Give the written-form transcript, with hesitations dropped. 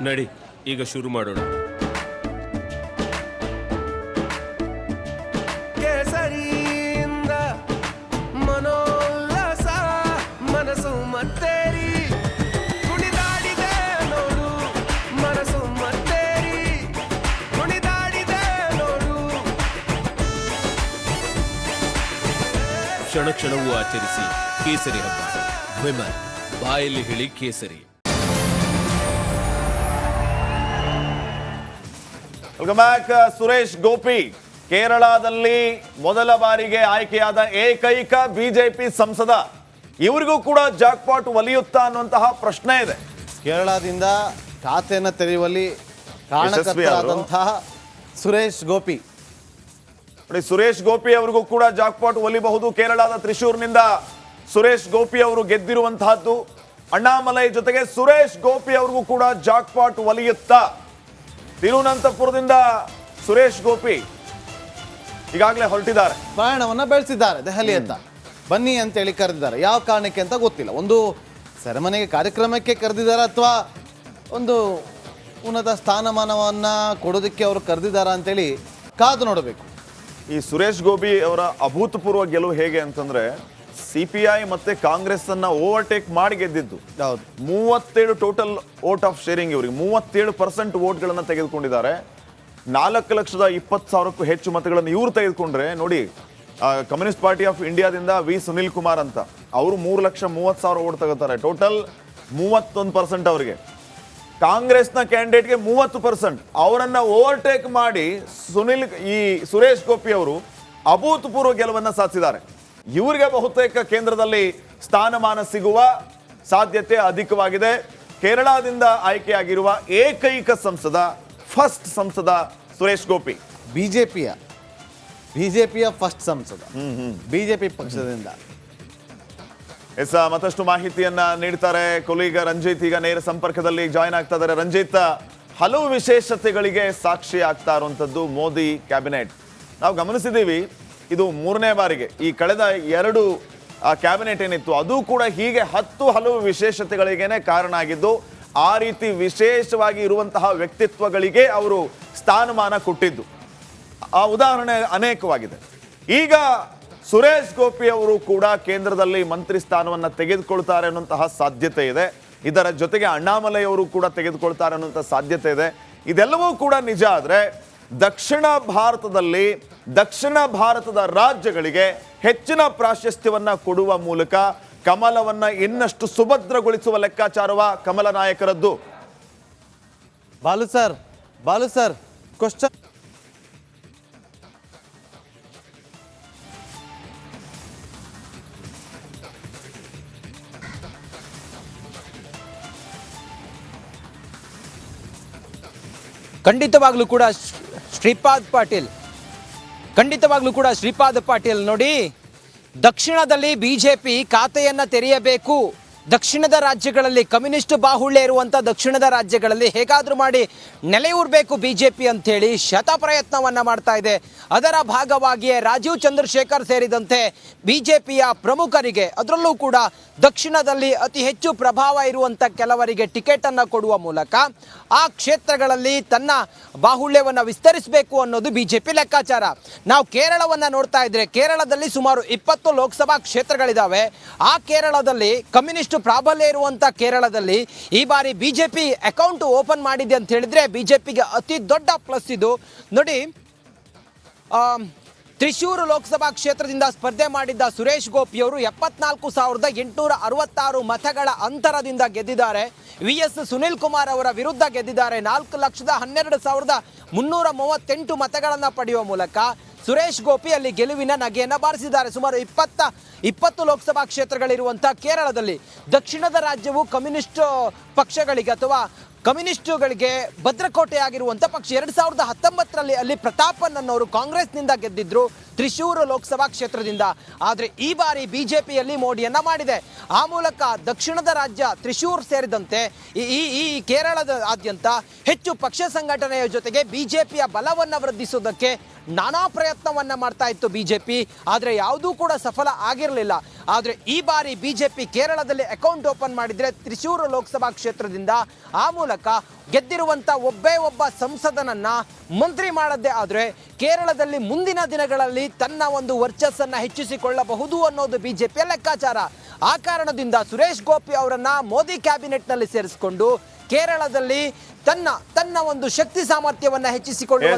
ನಡಿ ಈಗ ಶುರು ಮಾಡೋಣ. ಕೇಸರಿಯಿಂದ ಮನೋಲ್ಲಾಸ ಮನಸ್ಸು ಮತ್ತೇರಿ ಕುಣಿದಾಡಿದೆ ನೋಡು, ಮನಸ್ಸು ಮತ್ತೇರಿ ಕುಣಿದಾಡಿದೆ ನೋಡು. ಕ್ಷಣ ಕ್ಷಣವೂ ಆಚರಿಸಿ ಕೇಸರಿ ಹಬ್ಬ. ವಿಮಲ್ ಬಾಯಲ್ಲಿ ಹೇಳಿ ಕೇಸರಿ. Welcome back. ಸುರೇಶ್ ಗೋಪಿ ಕೇರಳದಲ್ಲಿ ಮೊದಲ ಬಾರಿಗೆ ಆಯ್ಕೆಯಾದ ಏಕೈಕ ಬಿಜೆಪಿ ಸಂಸದ. ಇವರಿಗೂ ಕೂಡ ಜಾಕ್ಪಾಟ್ ಒಲಿಯುತ್ತಾ ಅನ್ನುವಂತಹ ಪ್ರಶ್ನೆ ಇದೆ. ಕೇರಳದಿಂದ ಖಾತೆಯನ್ನು ತೆರೆಯುವಲ್ಲಿ ಕಾರಣಕರ್ತರಾದಂತಹ ಸುರೇಶ್ ಗೋಪಿ. ನೋಡಿ, ಸುರೇಶ್ ಗೋಪಿ ಅವರಿಗೂ ಕೂಡ ಜಾಕ್ಪಾಟ್ ಒಲಿಬಹುದು. ಕೇರಳದ ತ್ರಿಶೂರ್ನಿಂದ ಸುರೇಶ್ ಗೋಪಿ ಅವರು ಗೆದ್ದಿರುವಂತಹದ್ದು. ಅಣ್ಣಾಮಲೈ ಜೊತೆಗೆ ಸುರೇಶ್ ಗೋಪಿ ಅವ್ರಿಗೂ ಕೂಡ ಜಾಕ್ಪಾಟ್ ಒಲಿಯುತ್ತಾ. ತಿರುವನಂತಪುರದಿಂದ ಸುರೇಶ್ ಗೋಪಿ ಈಗಾಗಲೇ ಹೊರಟಿದ್ದಾರೆ, ಪ್ರಯಾಣವನ್ನು ಬೆಳೆಸಿದ್ದಾರೆ ದೆಹಲಿಯತ್ತ. ಬನ್ನಿ ಅಂತೇಳಿ ಕರೆದಿದ್ದಾರೆ. ಯಾವ ಕಾರಣಕ್ಕೆ ಅಂತ ಗೊತ್ತಿಲ್ಲ. ಒಂದು ಸೆರೆಮನೆಗೆ ಕಾರ್ಯಕ್ರಮಕ್ಕೆ ಕರೆದಿದ್ದಾರೆ ಅಥವಾ ಒಂದು ಉನ್ನತ ಸ್ಥಾನಮಾನವನ್ನು ಕೊಡೋದಕ್ಕೆ ಅವರು ಕರೆದಿದ್ದಾರಾ ಅಂತೇಳಿ ಕಾದು ನೋಡಬೇಕು. ಈ ಸುರೇಶ್ ಗೋಪಿ ಅವರ ಅಭೂತಪೂರ್ವ ಗೆಲುವು ಹೇಗೆ ಅಂತಂದ್ರೆ, CPI ಮತ್ತೆ ಕಾಂಗ್ರೆಸ್ ಅನ್ನ ಓವರ್ಟೇಕ್ ಮಾಡಿ ಗೆದ್ದಿದ್ದು. 37 ಟೋಟಲ್ ವೋಟ್ ಆಫ್ ಶೇರಿಂಗ್. ಇವರಿಗೆ 37% ವೋಟ್ಗಳನ್ನು ತೆಗೆದುಕೊಂಡಿದ್ದಾರೆ. 4,20,000ಕ್ಕೂ ಹೆಚ್ಚು ಮತಗಳನ್ನು ಇವರು ತೆಗೆದುಕೊಂಡ್ರೆ ನೋಡಿ, ಕಮ್ಯುನಿಸ್ಟ್ ಪಾರ್ಟಿ ಆಫ್ ಇಂಡಿಯಾದಿಂದ ವಿ ಸುನಿಲ್ ಕುಮಾರ್ ಅಂತ ಅವರು 3,30,000 ವೋಟ್ ತಗೋತಾರೆ. ಟೋಟಲ್ 31% ಅವರಿಗೆ. ಕಾಂಗ್ರೆಸ್ನ ಕ್ಯಾಂಡಿಡೇಟ್ಗೆ 30%. ಅವರನ್ನ ಓವರ್ಟೇಕ್ ಮಾಡಿ ಈ ಸುರೇಶ್ ಗೋಪಿ ಅವರು ಅಭೂತಪೂರ್ವ ಗೆಲುವನ್ನು ಸಾಧಿಸಿದ್ದಾರೆ. ಇವರಿಗೆ ಬಹುತೇಕ ಕೇಂದ್ರದಲ್ಲಿ ಸ್ಥಾನಮಾನ ಸಿಗುವ ಸಾಧ್ಯತೆ ಅಧಿಕವಾಗಿದೆ. ಕೇರಳದಿಂದ ಆಯ್ಕೆಯಾಗಿರುವ ಏಕೈಕ ಸಂಸದ, ಫಸ್ಟ್ ಸಂಸದ ಸುರೇಶ್ ಗೋಪಿ. ಬಿಜೆಪಿಯ ಫಸ್ಟ್ ಸಂಸದ, ಬಿಜೆಪಿ ಪಕ್ಷದಿಂದ. ಮತ್ತಷ್ಟು ಮಾಹಿತಿಯನ್ನ ನೀಡ್ತಾರೆ ಕೊಲೀಗ ರಂಜಿತ್. ಈಗ ನೇರ ಸಂಪರ್ಕದಲ್ಲಿ ಜಾಯ್ನ್ ಆಗ್ತಾ ಇದ್ದಾರೆ. ರಂಜಿತ್, ಹಲವು ವಿಶೇಷತೆಗಳಿಗೆ ಸಾಕ್ಷಿ ಆಗ್ತಾ ಇರುವಂತದ್ದು ಮೋದಿ ಕ್ಯಾಬಿನೆಟ್. ನಾವು ಗಮನಿಸಿದ್ದೀವಿ, ಇದು 3ನೇ ಬಾರಿಗೆ. ಈ ಕಳೆದ 2 ಕ್ಯಾಬಿನೆಟ್ ಏನಿತ್ತು ಅದು ಕೂಡ ಹೀಗೆ 10 ಹಲವು ವಿಶೇಷತೆಗಳಿಗೇನೆ ಕಾರಣ ಆಗಿದ್ದು. ಆ ರೀತಿ ವಿಶೇಷವಾಗಿ ಇರುವಂತಹ ವ್ಯಕ್ತಿತ್ವಗಳಿಗೆ ಅವರು ಸ್ಥಾನಮಾನ ಕೊಟ್ಟಿದ್ದು ಆ ಉದಾಹರಣೆ ಅನೇಕವಾಗಿದೆ. ಈಗ ಸುರೇಶ್ ಗೋಪಿ ಅವರು ಕೂಡ ಕೇಂದ್ರದಲ್ಲಿ ಮಂತ್ರಿ ಸ್ಥಾನವನ್ನು ತೆಗೆದುಕೊಳ್ತಾರೆ ಅನ್ನುವಂತಹ ಸಾಧ್ಯತೆ ಇದೆ. ಇದರ ಜೊತೆಗೆ ಅಣ್ಣಾಮಲೈ ಅವರು ಕೂಡ ತೆಗೆದುಕೊಳ್ತಾರೆ ಅನ್ನುವಂತಹ ಸಾಧ್ಯತೆ ಇದೆ. ಇದೆಲ್ಲವೂ ಕೂಡ ನಿಜ ಆದರೆ ದಕ್ಷಿಣ ಭಾರತದ ರಾಜ್ಯಗಳಿಗೆ ಹೆಚ್ಚಿನ ಪ್ರಾಶಸ್ತ್ಯವನ್ನ ಕೊಡುವ ಮೂಲಕ ಕಮಲವನ್ನ ಇನ್ನಷ್ಟು ಸುಭದ್ರಗೊಳಿಸುವ ಲೆಕ್ಕಾಚಾರವ ಕಮಲ ನಾಯಕರದ್ದು. Balu sir question. ಖಂಡಿತವಾಗ್ಲೂ ಕೂಡ ಶ್ರೀಪಾದ್ ಪಾಟೀಲ್ ನೋಡಿ, ದಕ್ಷಿಣದಲ್ಲಿ ಬಿಜೆಪಿ ಖಾತೆಯನ್ನು ತೆರೆಯಬೇಕು. ದಕ್ಷಿಣದ ರಾಜ್ಯಗಳಲ್ಲಿ ಕಮ್ಯುನಿಸ್ಟ್ ಬಾಹುಳ್ಯ ಇರುವಂಥ ದಕ್ಷಿಣದ ರಾಜ್ಯಗಳಲ್ಲಿ ಹೇಗಾದರೂ ಮಾಡಿ ನೆಲೆಯೂರಬೇಕು ಬಿಜೆಪಿ ಅಂಥೇಳಿ ಶತಪ್ರಯತ್ನವನ್ನು ಮಾಡ್ತಾ ಇದೆ. ಅದರ ಭಾಗವಾಗಿಯೇ ರಾಜೀವ್ ಚಂದ್ರಶೇಖರ್ ಸೇರಿದಂತೆ ಬಿಜೆಪಿಯ ಪ್ರಮುಖರಿಗೆ, ಅದರಲ್ಲೂ ಕೂಡ ದಕ್ಷಿಣದಲ್ಲಿ ಅತಿ ಹೆಚ್ಚು ಪ್ರಭಾವ ಇರುವಂಥ ಕೆಲವರಿಗೆ ಟಿಕೆಟನ್ನು ಕೊಡುವ ಮೂಲಕ ಆ ಕ್ಷೇತ್ರಗಳಲ್ಲಿ ತನ್ನ ಬಾಹುಳ್ಯವನ್ನು ವಿಸ್ತರಿಸಬೇಕು ಅನ್ನೋದು ಬಿಜೆಪಿ ಲೆಕ್ಕಾಚಾರ. ನಾವು ಕೇರಳವನ್ನು ನೋಡ್ತಾ ಇದ್ರೆ, ಕೇರಳದಲ್ಲಿ ಸುಮಾರು 20 ಲೋಕಸಭಾ ಕ್ಷೇತ್ರಗಳಿದ್ದಾವೆ. ಆ ಕೇರಳದಲ್ಲಿ ಕಮ್ಯುನಿಸ್ಟ್ ಪ್ರಾಬಲ್ಯ ಇರುವಂಥ ಕೇರಳದಲ್ಲಿ ಈ ಬಾರಿ ಬಿಜೆಪಿ ಅಕೌಂಟ್ ಓಪನ್ ಮಾಡಿದೆ ಅಂತ ಹೇಳಿದ್ರೆ ಬಿಜೆಪಿಗೆ ಅತಿ ದೊಡ್ಡ ಪ್ಲಸ್ ಇದು. ನೋಡಿ, ತ್ರಿಶೂರು ಲೋಕಸಭಾ ಕ್ಷೇತ್ರದಿಂದ ಸ್ಪರ್ಧೆ ಮಾಡಿದ್ದ ಸುರೇಶ್ ಗೋಪಿ ಅವರು 74,866 ಮತಗಳ ಅಂತರದಿಂದ ಗೆದ್ದಿದ್ದಾರೆ. VS ಸುನಿಲ್ ಕುಮಾರ್ ಅವರ ವಿರುದ್ಧ ಗೆದ್ದಿದ್ದಾರೆ. 4,12,338 ಮತಗಳನ್ನು ಪಡೆಯುವ ಮೂಲಕ ಸುರೇಶ್ ಗೋಪಿ ಅಲ್ಲಿ ಗೆಲುವಿನ ನಗೆಯನ್ನು ಬಾರಿಸಿದ್ದಾರೆ. ಸುಮಾರು 20 ಲೋಕಸಭಾ ಕ್ಷೇತ್ರಗಳಿರುವಂಥ ಕೇರಳದಲ್ಲಿ ದಕ್ಷಿಣದ ರಾಜ್ಯವು ಕಮ್ಯುನಿಸ್ಟ್ ಪಕ್ಷಗಳಿಗೆ ಅಥವಾ ಕಮ್ಯುನಿಸ್ಟುಗಳಿಗೆ ಭದ್ರಕೋಟೆಯಾಗಿರುವಂಥ ಪಕ್ಷ. 2019ರಲ್ಲಿ ಅಲ್ಲಿ ಪ್ರತಾಪನ್ ಅನ್ನೋರು ಕಾಂಗ್ರೆಸ್ನಿಂದ ಗೆದ್ದಿದ್ರು ತ್ರಿಶೂರು ಲೋಕಸಭಾ ಕ್ಷೇತ್ರದಿಂದ. ಆದರೆ ಈ ಬಾರಿ ಬಿಜೆಪಿಯಲ್ಲಿ ಮೋಡಿಯನ್ನ ಮಾಡಿದೆ. ಆ ಮೂಲಕ ದಕ್ಷಿಣದ ರಾಜ್ಯ ತ್ರಿಶೂರ್ ಸೇರಿದಂತೆ ಈ ಕೇರಳದ ಆದ್ಯಂತ ಹೆಚ್ಚು ಪಕ್ಷ ಸಂಘಟನೆಯ ಜೊತೆಗೆ ಬಿಜೆಪಿಯ ಬಲವನ್ನು ವೃದ್ಧಿಸುವುದಕ್ಕೆ ನಾನಾ ಪ್ರಯತ್ನವನ್ನ ಮಾಡ್ತಾ ಇತ್ತು ಬಿಜೆಪಿ, ಆದರೆ ಯಾವುದೂ ಕೂಡ ಸಫಲ ಆಗಿರಲಿಲ್ಲ. ಆದರೆ ಈ ಬಾರಿ ಬಿಜೆಪಿ ಕೇರಳದಲ್ಲಿ ಅಕೌಂಟ್ ಓಪನ್ ಮಾಡಿದ್ರೆ ತ್ರಿಶೂರು ಲೋಕಸಭಾ ಕ್ಷೇತ್ರದಿಂದ ಆ ಮೂಲಕ ಗೆದ್ದಿರುವಂತ ಒಬ್ಬ ಸಂಸದನನ್ನ ಮಂತ್ರಿ ಮಾಡದ್ದೇ ಆದ್ರೆ ಕೇರಳದಲ್ಲಿ ಮುಂದಿನ ದಿನಗಳಲ್ಲಿ ತನ್ನ ಒಂದು ವರ್ಚಸ್ಸನ್ನ ಹೆಚ್ಚಿಸಿಕೊಳ್ಳಬಹುದು ಅನ್ನೋದು ಬಿಜೆಪಿಯ ಲೆಕ್ಕಾಚಾರ. ಆ ಕಾರಣದಿಂದ ಸುರೇಶ್ ಗೋಪಿ ಅವರನ್ನ ಮೋದಿ ಕ್ಯಾಬಿನೆಟ್ ನಲ್ಲಿ ಸೇರಿಸಿಕೊಂಡು ಕೇರಳದಲ್ಲಿ ತನ್ನ ಒಂದು ಶಕ್ತಿ ಸಾಮರ್ಥ್ಯವನ್ನ ಹೆಚ್ಚಿಸಿಕೊಳ್ಳುವ